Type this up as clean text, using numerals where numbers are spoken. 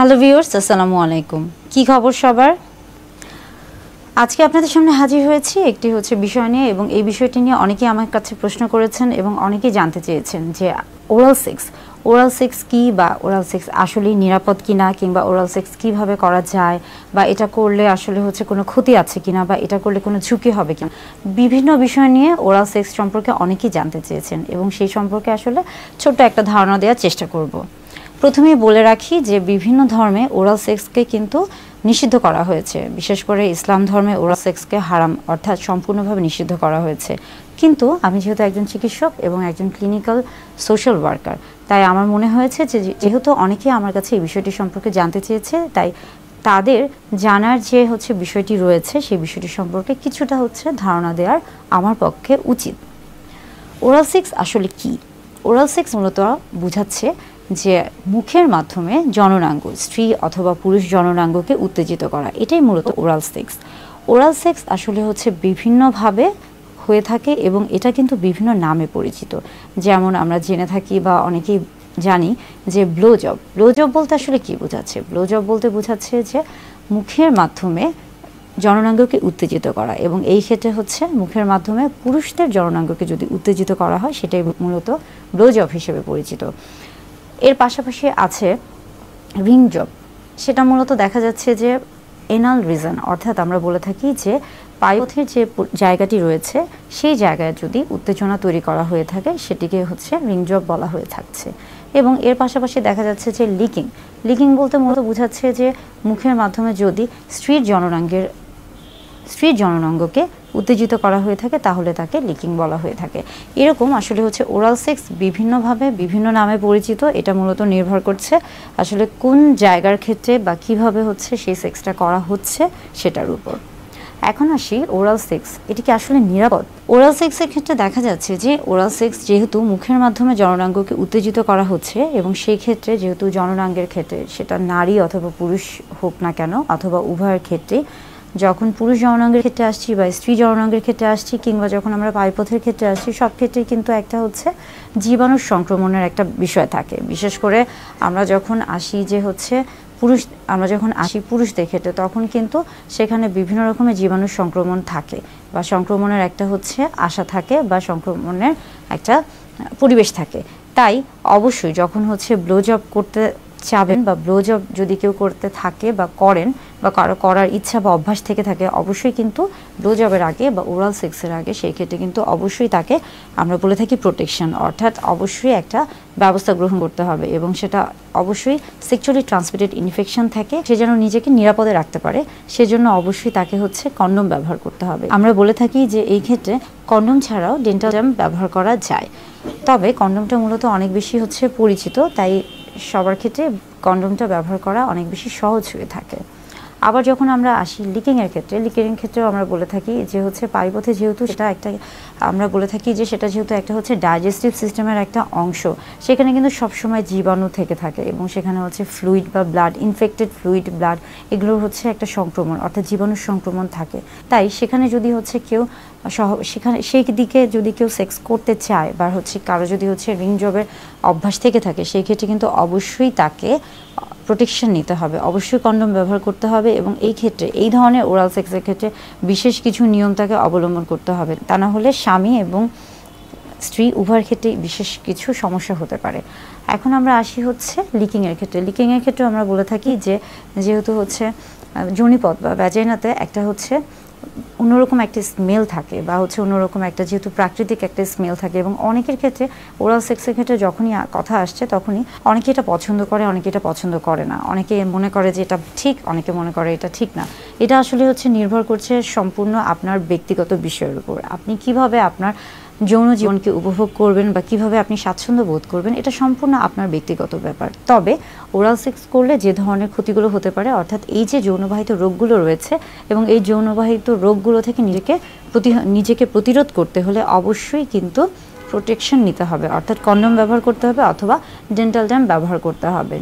Hello viewers, আসসালামু আলাইকুম। কি খবর সবার? আজকে আপনাদের সামনে হাজির হয়েছি একটি বিষয় নিয়ে, এবং এই বিষয়টি নিয়ে অনেকেই আমার কাছে প্রশ্ন করেছেন এবং অনেকেই জানতে চেয়েছেন যে ওরাল সেক্স কি, বা ওরাল সেক্স আসলেই নিরাপদ কিনা, কিংবা ওরাল সেক্স কিভাবে করা যায়, বা এটা করলে আসলে কোনো ক্ষতি আছে কিনা, বা এটা করলে কোনো ঝুঁকি হবে কিনা। বিভিন্ন বিষয় নিয়ে ওরাল সেক্স সম্পর্কে অনেকেই জানতে চেয়েছেন, এবং সেই সম্পর্কে আসলে ছোট্ট একটা ধারণা দেওয়ার চেষ্টা করব। প্রথমেই বলে রাখি যে বিভিন্ন ধর্মে ওরাল সেক্সকে কিন্তু নিষিদ্ধ করা হয়েছে। বিশেষ করে ইসলাম ধর্মে ওরাল সেক্সকে হারাম, অর্থাৎ সম্পূর্ণভাবে নিষিদ্ধ করা হয়েছে। কিন্তু আমি যেহেতু একজন চিকিৎসক এবং একজন ক্লিনিক্যাল সোশ্যাল ওয়ার্কার, তাই আমার মনে হয়েছে যে যেহেতু অনেকেই আমার কাছে এই বিষয়টি সম্পর্কে জানতে চেয়েছে, তাই তাদের জানার যে বিষয়টি রয়েছে সেই বিষয়টি সম্পর্কে কিছুটা ধারণা দেওয়ার আমার পক্ষে উচিত। ওরাল সেক্স আসলে কি? ওরাল সেক্স মূলত বোঝাচ্ছে যে মুখের মাধ্যমে জননাঙ্গ, স্ত্রী অথবা পুরুষ জননাঙ্গকে উত্তেজিত করা, এটাই মূলত ওরাল সেক্স। ওরাল সেক্স আসলে বিভিন্নভাবে হয়ে থাকে, এবং এটা কিন্তু বিভিন্ন নামে পরিচিত। যেমন আমরা জেনে থাকি বা অনেকেই জানি যে ব্লো জব বলতে আসলে কি বোঝাচ্ছে? ব্লো জব বলতে বোঝাচ্ছে যে মুখের মাধ্যমে জননাঙ্গকে উত্তেজিত করা, এবং এই ক্ষেত্রে মুখের মাধ্যমে পুরুষদের জননাঙ্গকে যদি উত্তেজিত করা হয়, সেটাই মূলত ব্লো জব হিসেবে পরিচিত। এর পাশাপাশি আছে রিং জব। সেটা মূলত দেখা যাচ্ছে যে এনাল রিজন, অর্থাৎ আমরা বলে থাকি যে পায়ুপথের যে জায়গাটি রয়েছে সেই জায়গায় যদি উত্তেজনা তৈরি করা হয়ে থাকে, সেটিকে রিং জব বলা হয়ে থাকছে। এবং এর পাশাপাশি দেখা যাচ্ছে যে লিকিং বলতে মূলত বোঝাচ্ছে যে মুখের মাধ্যমে যদি স্ত্রীর জননাঙ্গকে উত্তেজিত করা হয়ে থাকে, তাহলে তাকে লিকিং বলা হয়ে থাকে। এরকম আসলে ওরাল সেক্স বিভিন্নভাবে বিভিন্ন নামে পরিচিত। এটা মূলত নির্ভর করছে আসলে কোন জায়গার ক্ষেত্রে বা কিভাবে সেই সেক্সটা করা হচ্ছে সেটার উপর। এখন আসি ওরাল সেক্স, এটি কি আসলে নিরাপদ? ওরাল সেক্সের ক্ষেত্রে দেখা যাচ্ছে যে ওরাল সেক্স যেহেতু মুখের মাধ্যমে জননাঙ্গকে উত্তেজিত করা হচ্ছে, এবং সেই ক্ষেত্রে যেহেতু জননাঙ্গের ক্ষেত্রে সেটা নারী অথবা পুরুষ হোক না কেন, অথবা উভয়ের ক্ষেত্রে, যখন পুরুষ জননাঙ্গের ক্ষেত্রে আসছি বা স্ত্রী জননাঙ্গের ক্ষেত্রে আসছি, কিংবা যখন আমরা পায়ুপথের ক্ষেত্রে আসছি, সব ক্ষেত্রেই কিন্তু একটা জীবাণুর সংক্রমণের একটা বিষয় থাকে। বিশেষ করে আমরা যখন আসি পুরুষদের ক্ষেত্রে, তখন কিন্তু সেখানে বিভিন্ন রকমের জীবাণুর সংক্রমণ থাকে, বা সংক্রমণের একটা আশা থাকে, বা সংক্রমণের একটা পরিবেশ থাকে। তাই অবশ্যই যখন ব্লো জব করতে চাবেন, বা ব্লো জব যদি কেউ করতে থাকে বা করেন, বা কারো করার ইচ্ছা বা অভ্যাস থেকে থাকে, অবশ্যই কিন্তু ব্লো জবের আগে বা ওরাল সেক্সের আগে সেই ক্ষেত্রে কিন্তু অবশ্যই তাকে আমরা বলে থাকি প্রোটেকশন, অর্থাৎ অবশ্যই একটা ব্যবস্থা গ্রহণ করতে হবে, এবং সেটা অবশ্যই সেক্সুয়ালি ট্রান্সমিটেড ইনফেকশন থাকে, সে যেন নিজেকে নিরাপদে রাখতে পারে, সেজন্য অবশ্যই তাকে কন্ডোম ব্যবহার করতে হবে। আমরা বলে থাকি যে এই ক্ষেত্রে কন্ডোম ছাড়াও ডেন্টাল জাম ব্যবহার করা যায়, তবে কন্ডোমটা মূলত অনেক বেশি পরিচিত, তাই সবার ক্ষেত্রে কন্ডোমটা ব্যবহার করা অনেক বেশি সহজ হয়ে থাকে। আবার যখন আমরা আসি লিকিংয়ের ক্ষেত্রেও আমরা বলে থাকি যে পায়ুপথে যেহেতু সেটা একটা, আমরা বলে থাকি যে সেটা যেহেতু একটা ডাইজেস্টিভ সিস্টেমের একটা অংশ, সেখানে কিন্তু সবসময় জীবাণু থেকে থাকে, এবং সেখানে ফ্লুইড বা ব্লাড, ইনফেক্টেড ফ্লুইড, ব্লাড, এগুলো একটা সংক্রমণ, অর্থাৎ জীবাণুর সংক্রমণ থাকে। তাই সেখানে যদি কেউ সেই দিকে যদি কেউ সেক্স করতে চায়, বা কারো যদি রিং জবের অভ্যাস থেকে থাকে, সেই ক্ষেত্রে কিন্তু অবশ্যই তাকে প্রোটেকশন নিতে হবে, অবশ্যই কন্ডোম ব্যবহার করতে হবে, এবং এই ক্ষেত্রে এই ধরনের ওরাল সেক্সের ক্ষেত্রে বিশেষ কিছু নিয়ম তাকে অবলম্বন করতে হবে, তা না হলে স্বামী এবং স্ত্রী উভয়ের ক্ষেত্রে বিশেষ কিছু সমস্যা হতে পারে। এখন আমরা আসি লিকিংয়ের ক্ষেত্রে আমরা বলে থাকি যে যেহেতু যোনিপথ বা ভ্যাজাইনাতে একটা অন্যরকম একটা স্মেল থাকে, বা অন্যরকম একটা যেহেতু প্রাকৃতিক একটা স্মেল থাকে, এবং অনেকের ক্ষেত্রে ওরাল সেক্সের ক্ষেত্রে যখনই কথা আসছে, তখনই অনেকে এটা পছন্দ করে, অনেকে এটা পছন্দ করে না, অনেকে মনে করে যে এটা ঠিক, অনেকে মনে করে এটা ঠিক না। এটা আসলে নির্ভর করছে সম্পূর্ণ আপনার ব্যক্তিগত বিষয়ের উপর। আপনি কিভাবে আপনার যৌন জীবনকে উপভোগ করবেন, বা কিভাবে আপনি স্বাচ্ছন্দ্য বোধ করবেন, এটা সম্পূর্ণ আপনার ব্যক্তিগত ব্যাপার। তবে ওরাল সেক্স করলে যে ধরনের ক্ষতিগুলো হতে পারে, অর্থাৎ এই যে যৌনবাহিত রোগগুলো রয়েছে, এবং এই যৌনবাহিত রোগগুলো থেকে নিজেকে প্রতিরোধ করতে হলে অবশ্যই কিন্তু প্রোটেকশন নিতে হবে, অর্থাৎ কন্ডোম ব্যবহার করতে হবে, অথবা ডেন্টাল জাম ব্যবহার করতে হবে।